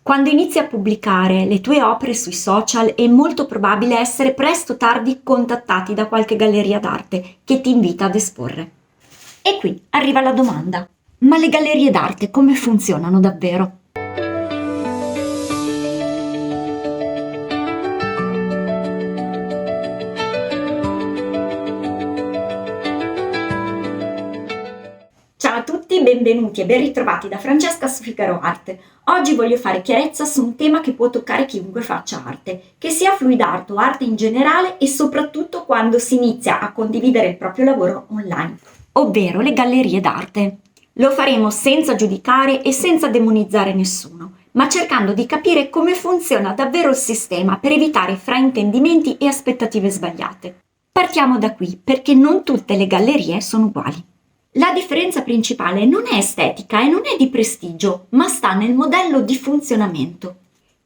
Quando inizi a pubblicare le tue opere sui social è molto probabile essere presto o tardi contattati da qualche galleria d'arte che ti invita ad esporre. E qui arriva la domanda: ma le gallerie d'arte come funzionano davvero? Ciao a tutti, benvenuti e ben ritrovati da Francesca su Figaro Arte. Oggi voglio fare chiarezza su un tema che può toccare chiunque faccia arte, che sia fluid art o arte in generale e soprattutto quando si inizia a condividere il proprio lavoro online, ovvero le gallerie d'arte. Lo faremo senza giudicare e senza demonizzare nessuno, ma cercando di capire come funziona davvero il sistema per evitare fraintendimenti e aspettative sbagliate. Partiamo da qui, perché non tutte le gallerie sono uguali. La differenza principale non è estetica e non è di prestigio, ma sta nel modello di funzionamento.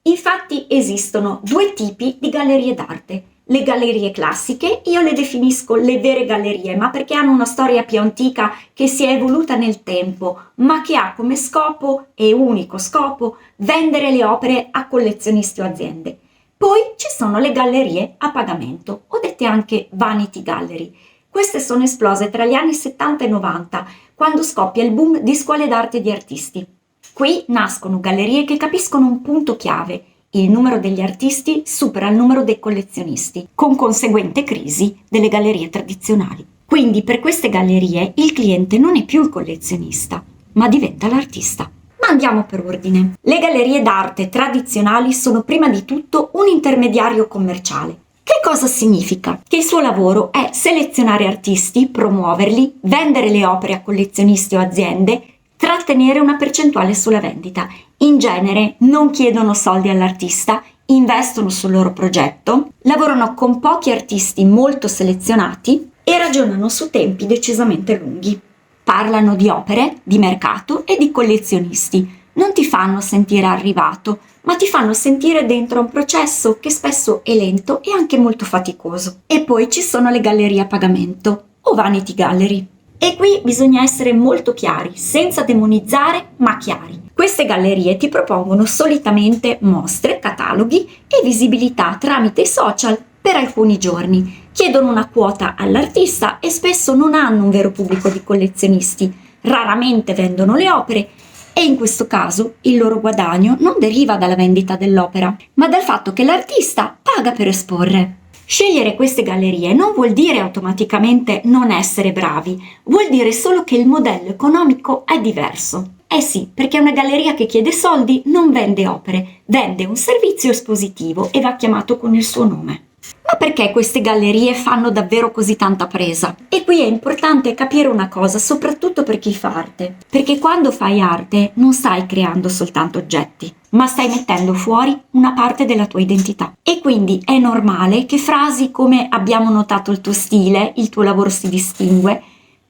Infatti esistono due tipi di gallerie d'arte. Le gallerie classiche, io le definisco le vere gallerie, ma perché hanno una storia più antica che si è evoluta nel tempo, ma che ha come scopo, e unico scopo, vendere le opere a collezionisti o aziende. Poi ci sono le gallerie a pagamento, o dette anche vanity gallery. Queste sono esplose tra gli anni 70 e 90, quando scoppia il boom di scuole d'arte e di artisti. Qui nascono gallerie che capiscono un punto chiave: il numero degli artisti supera il numero dei collezionisti, con conseguente crisi delle gallerie tradizionali. Quindi per queste gallerie il cliente non è più il collezionista, ma diventa l'artista. Ma andiamo per ordine. Le gallerie d'arte tradizionali sono prima di tutto un intermediario commerciale. Che cosa significa? Che il suo lavoro è selezionare artisti, promuoverli, vendere le opere a collezionisti o aziende, trattenere una percentuale sulla vendita. In genere non chiedono soldi all'artista, investono sul loro progetto, lavorano con pochi artisti molto selezionati e ragionano su tempi decisamente lunghi. Parlano di opere, di mercato e di collezionisti. Non ti fanno sentire arrivato, ma ti fanno sentire dentro un processo che spesso è lento e anche molto faticoso. E poi ci sono le gallerie a pagamento, o vanity gallery. E qui bisogna essere molto chiari, senza demonizzare, ma chiari. Queste gallerie ti propongono solitamente mostre, cataloghi e visibilità tramite i social per alcuni giorni. Chiedono una quota all'artista e spesso non hanno un vero pubblico di collezionisti. Raramente vendono le opere e in questo caso il loro guadagno non deriva dalla vendita dell'opera, ma dal fatto che l'artista paga per esporre. Scegliere queste gallerie non vuol dire automaticamente non essere bravi, vuol dire solo che il modello economico è diverso. Eh sì, perché una galleria che chiede soldi non vende opere, vende un servizio espositivo e va chiamato con il suo nome. Ma perché queste gallerie fanno davvero così tanta presa? E qui è importante capire una cosa, soprattutto per chi fa arte. Perché quando fai arte non stai creando soltanto oggetti, ma stai mettendo fuori una parte della tua identità. E quindi è normale che frasi come "abbiamo notato il tuo stile, il tuo lavoro si distingue",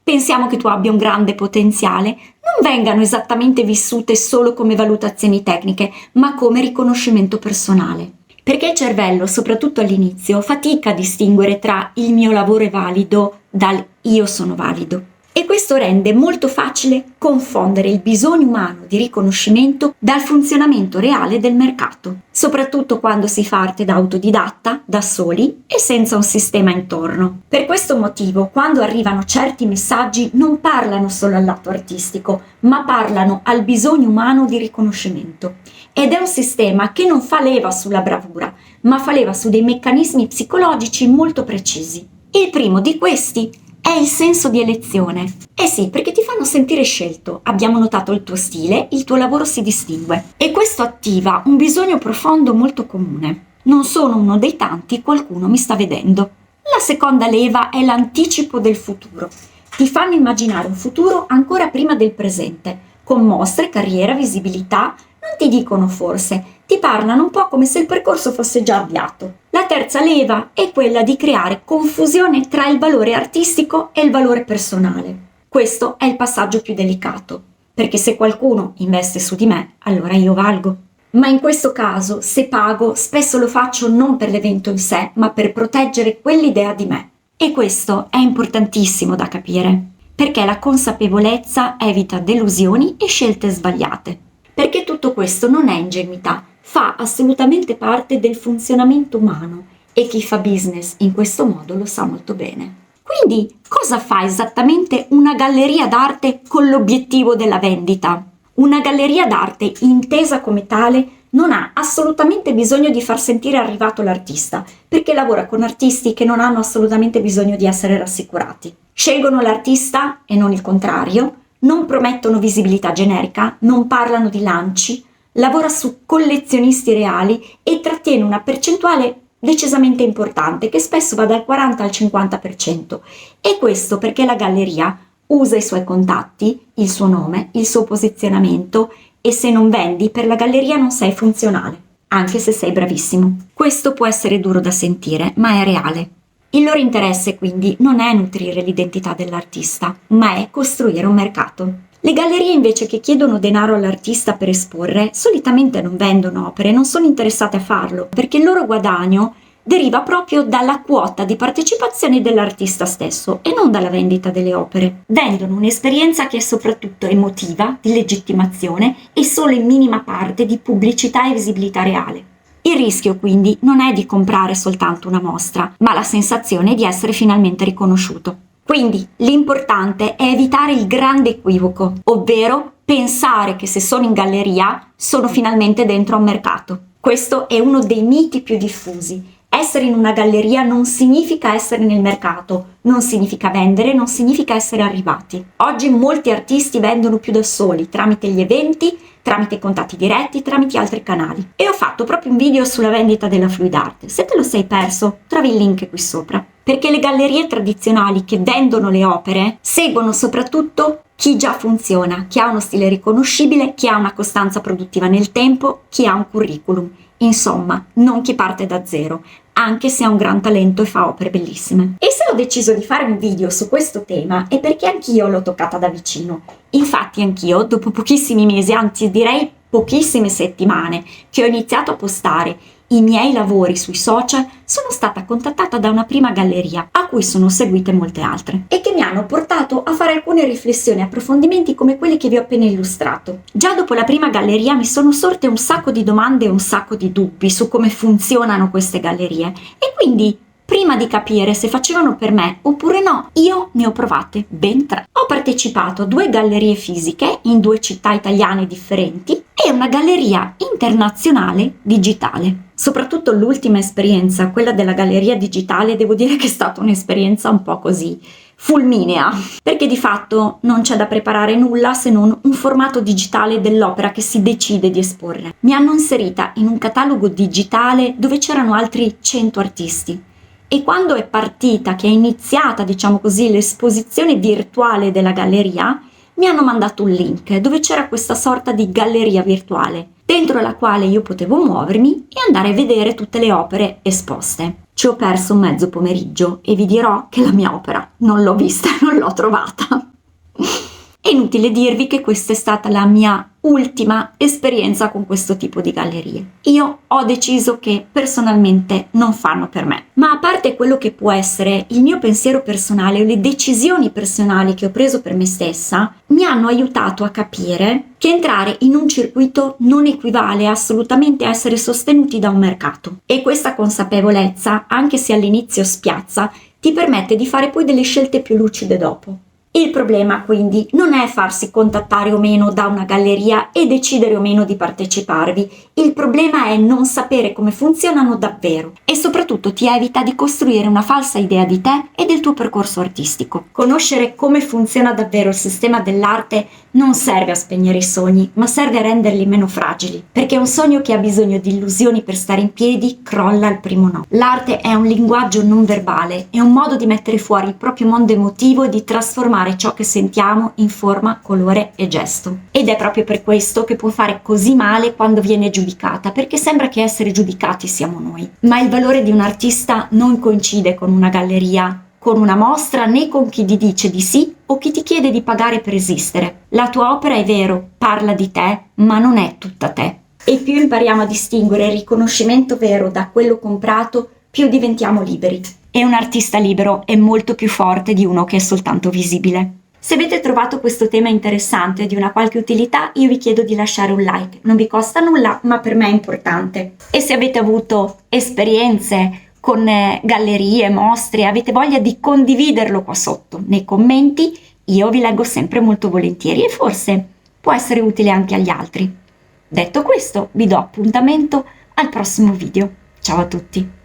"pensiamo che tu abbia un grande potenziale", non vengano esattamente vissute solo come valutazioni tecniche, ma come riconoscimento personale. Perché il cervello, soprattutto all'inizio, fatica a distinguere tra "il mio lavoro è valido" dal "io sono valido". E questo rende molto facile confondere il bisogno umano di riconoscimento dal funzionamento reale del mercato, soprattutto quando si fa arte da autodidatta, da soli e senza un sistema intorno. Per questo motivo, quando arrivano certi messaggi, non parlano solo al lato artistico, ma parlano al bisogno umano di riconoscimento. Ed è un sistema che non fa leva sulla bravura, ma fa leva su dei meccanismi psicologici molto precisi. Il primo di questi è il senso di elezione. Eh sì, perché ti fanno sentire scelto. Abbiamo notato il tuo stile, il tuo lavoro si distingue. E questo attiva un bisogno profondo molto comune. Non sono uno dei tanti, qualcuno mi sta vedendo. La seconda leva è l'anticipo del futuro. Ti fanno immaginare un futuro ancora prima del presente, con mostre, carriera, visibilità. Non ti dicono forse, ti parlano un po' come se il percorso fosse già avviato. La terza leva è quella di creare confusione tra il valore artistico e il valore personale. Questo è il passaggio più delicato, perché se qualcuno investe su di me, allora io valgo. Ma in questo caso, se pago, spesso lo faccio non per l'evento in sé, ma per proteggere quell'idea di me. E questo è importantissimo da capire, perché la consapevolezza evita delusioni e scelte sbagliate. perché tutto questo non è ingenuità, fa assolutamente parte del funzionamento umano e chi fa business in questo modo lo sa molto bene. Quindi, cosa fa esattamente una galleria d'arte con l'obiettivo della vendita? Una galleria d'arte intesa come tale non ha assolutamente bisogno di far sentire arrivato l'artista, perché lavora con artisti che non hanno assolutamente bisogno di essere rassicurati. Scelgono l'artista e non il contrario, non promettono visibilità generica, non parlano di lanci, lavora su collezionisti reali e trattiene una percentuale decisamente importante che spesso va dal 40 al 50%, e questo perché la galleria usa i suoi contatti, il suo nome, il suo posizionamento, e se non vendi per la galleria non sei funzionale, anche se sei bravissimo. Questo può essere duro da sentire, ma è reale. Il loro interesse quindi non è nutrire l'identità dell'artista, ma è costruire un mercato. Le gallerie invece che chiedono denaro all'artista per esporre, solitamente non vendono opere, non sono interessate a farlo, perché il loro guadagno deriva proprio dalla quota di partecipazione dell'artista stesso e non dalla vendita delle opere. Vendono un'esperienza che è soprattutto emotiva, di legittimazione e solo in minima parte di pubblicità e visibilità reale. Il rischio quindi non è di comprare soltanto una mostra, ma la sensazione di essere finalmente riconosciuto. Quindi l'importante è evitare il grande equivoco, ovvero pensare che se sono in galleria sono finalmente dentro a un mercato. Questo è uno dei miti più diffusi. Essere in una galleria non significa essere nel mercato, non significa vendere, non significa essere arrivati. Oggi molti artisti vendono più da soli, tramite gli eventi, tramite contatti diretti, tramite altri canali. E ho fatto proprio un video sulla vendita della fluid art. Se te lo sei perso, trovi il link qui sopra. Perché le gallerie tradizionali che vendono le opere seguono soprattutto chi già funziona, chi ha uno stile riconoscibile, chi ha una costanza produttiva nel tempo, chi ha un curriculum. Insomma, non chi parte da zero, anche se ha un gran talento e fa opere bellissime. E se ho deciso di fare un video su questo tema è perché anch'io l'ho toccata da vicino. Infatti anch'io, dopo pochissimi mesi, anzi direi pochissime settimane, che ho iniziato a postare i miei lavori sui social, sono stata contattata da una prima galleria, a cui sono seguite molte altre, e che mi hanno portato a fare alcune riflessioni e approfondimenti come quelli che vi ho appena illustrato. Già dopo la prima galleria mi sono sorte un sacco di domande e un sacco di dubbi su come funzionano queste gallerie, e quindi prima di capire se facevano per me oppure no, io ne ho provate ben 3. Ho partecipato a 2 gallerie fisiche in 2 città italiane differenti e una galleria internazionale digitale. Soprattutto l'ultima esperienza, quella della galleria digitale, devo dire che è stata un'esperienza un po' così fulminea, perché di fatto non c'è da preparare nulla se non un formato digitale dell'opera che si decide di esporre. Mi hanno inserita in un catalogo digitale dove c'erano altri 100 artisti. E quando è partita, che è iniziata, diciamo così, l'esposizione virtuale della galleria, mi hanno mandato un link dove c'era questa sorta di galleria virtuale, dentro la quale io potevo muovermi e andare a vedere tutte le opere esposte. Ci ho perso un mezzo pomeriggio e vi dirò che la mia opera non l'ho vista, non l'ho trovata. È inutile dirvi che questa è stata la mia ultima esperienza con questo tipo di gallerie. Io ho deciso che personalmente non fanno per me. Ma a parte quello che può essere il mio pensiero personale o le decisioni personali che ho preso per me stessa, mi hanno aiutato a capire che entrare in un circuito non equivale assolutamente a essere sostenuti da un mercato. E questa consapevolezza, anche se all'inizio spiazza, ti permette di fare poi delle scelte più lucide dopo. Il problema quindi non è farsi contattare o meno da una galleria e decidere o meno di parteciparvi, il problema è non sapere come funzionano davvero e soprattutto ti evita di costruire una falsa idea di te e del tuo percorso artistico. Conoscere come funziona davvero il sistema dell'arte non serve a spegnere i sogni, ma serve a renderli meno fragili, perché un sogno che ha bisogno di illusioni per stare in piedi crolla al primo no. L'arte è un linguaggio non verbale, è un modo di mettere fuori il proprio mondo emotivo e di trasformare ciò che sentiamo in forma, colore e gesto. Ed è proprio per questo che può fare così male quando viene giudicata, perché sembra che essere giudicati siamo noi. Ma il valore di un artista non coincide con una galleria, con una mostra, né con chi ti dice di sì o chi ti chiede di pagare per esistere. La tua opera, è vero, parla di te, ma non è tutta te. E più impariamo a distinguere il riconoscimento vero da quello comprato, più diventiamo liberi. E un artista libero è molto più forte di uno che è soltanto visibile. Se avete trovato questo tema interessante e di una qualche utilità, io vi chiedo di lasciare un like. Non vi costa nulla, ma per me è importante. E se avete avuto esperienze con gallerie, mostre, avete voglia di condividerlo qua sotto nei commenti, io vi leggo sempre molto volentieri e forse può essere utile anche agli altri. Detto questo, vi do appuntamento al prossimo video. Ciao a tutti!